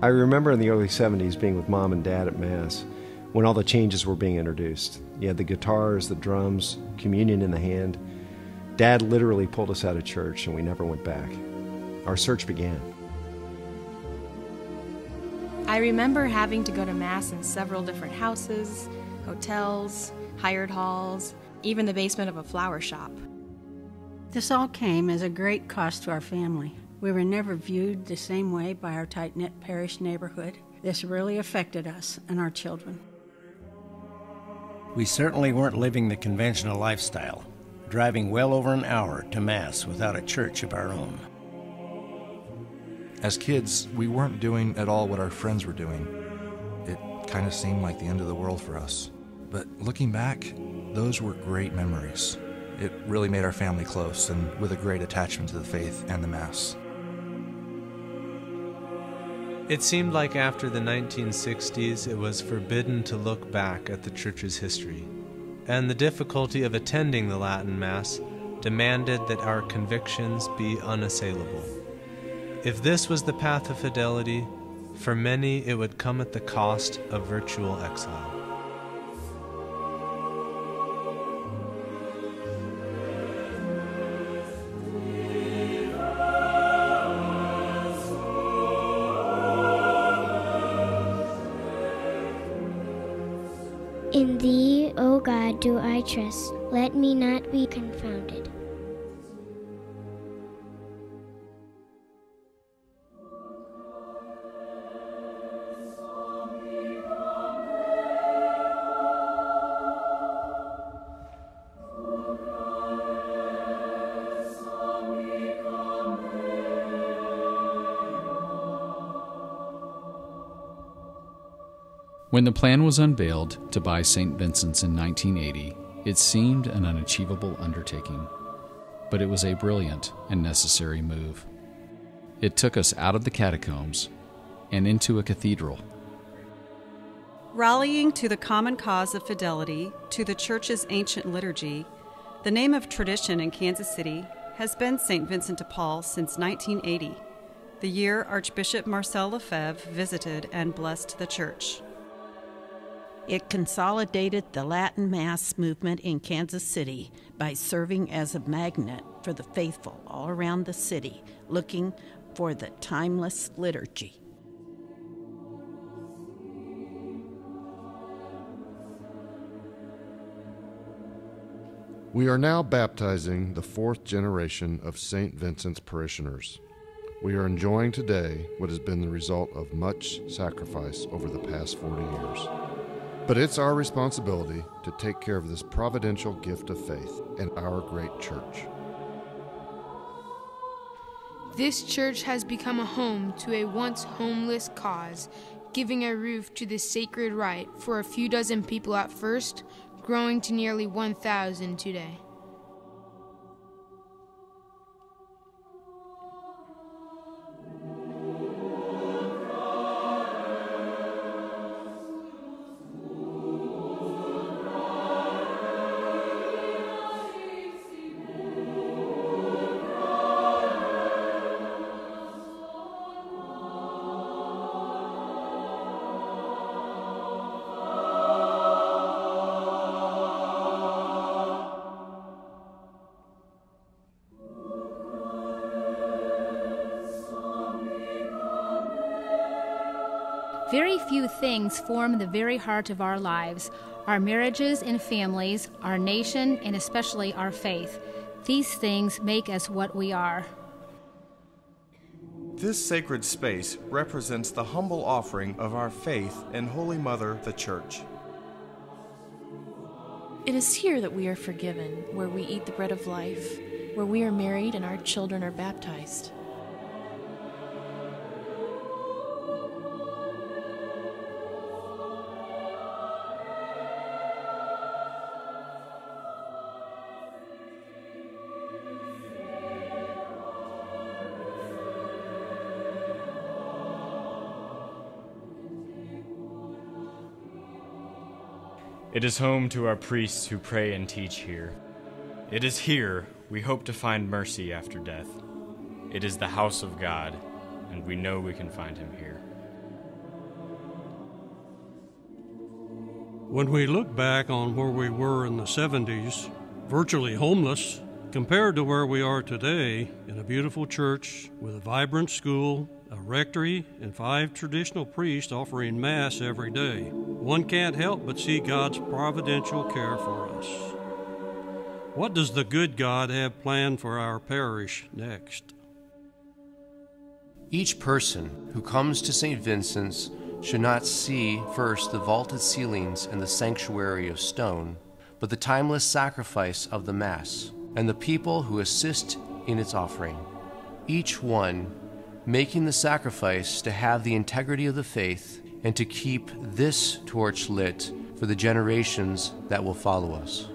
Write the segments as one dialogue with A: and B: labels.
A: I remember in the early 70s being with Mom and Dad at Mass when all the changes were being introduced. You had the guitars, the drums, communion in the hand. Dad literally pulled us out of church and we never went back. Our search began.
B: I remember having to go to Mass in several different houses, hotels, hired halls, even the basement of a flower shop.
C: This all came as a great cost to our family. We were never viewed the same way by our tight-knit parish neighborhood. This really affected us and our children.
D: We certainly weren't living the conventional lifestyle, driving well over an hour to Mass without a church of our own.
E: As kids, we weren't doing at all what our friends were doing. It kind of seemed like the end of the world for us. But looking back, those were great memories. It really made our family close and with a great attachment to the faith and the Mass.
F: It seemed like after the 1960s it was forbidden to look back at the Church's history, and the difficulty of attending the Latin Mass demanded that our convictions be unassailable. If this was the path of fidelity, for many it would come at the cost of virtual exile.
G: In thee, O God, do I trust. Let me not be confounded.
H: When the plan was unveiled to buy St. Vincent's in 1980, it seemed an unachievable undertaking, but it was a brilliant and necessary move. It took us out of the catacombs and into a cathedral.
I: Rallying to the common cause of fidelity to the Church's ancient liturgy, the name of tradition in Kansas City has been St. Vincent de Paul since 1980, the year Archbishop Marcel Lefebvre visited and blessed the church.
J: It consolidated the Latin Mass movement in Kansas City by serving as a magnet for the faithful all around the city looking for the timeless liturgy.
K: We are now baptizing the fourth generation of St. Vincent's parishioners. We are enjoying today what has been the result of much sacrifice over the past 40 years. But it's our responsibility to take care of this providential gift of faith and our great church.
L: This church has become a home to a once homeless cause, giving a roof to the sacred rite for a few dozen people at first, growing to nearly 1,000 today.
M: Very few things form the very heart of our lives: our marriages and families, our nation, and especially our faith. These things make us what we are.
N: This sacred space represents the humble offering of our faith in Holy Mother, the Church.
B: It is here that we are forgiven, where we eat the bread of life, where we are married and our children are baptized.
O: It is home to our priests who pray and teach here. It is here we hope to find mercy after death. It is the house of God, and we know we can find him here.
P: When we look back on where we were in the 70s, virtually homeless, compared to where we are today, in a beautiful church with a vibrant school, a rectory, and 5 traditional priests offering Mass every day, one can't help but see God's providential care for us. What does the good God have planned for our parish next?
Q: Each person who comes to St. Vincent's should not see first the vaulted ceilings and the sanctuary of stone, but the timeless sacrifice of the Mass and the people who assist in its offering, each one making the sacrifice to have the integrity of the faith and to keep this torch lit for the generations that will follow us.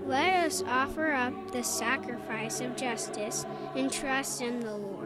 G: Let us offer up the sacrifice of justice and trust in the Lord.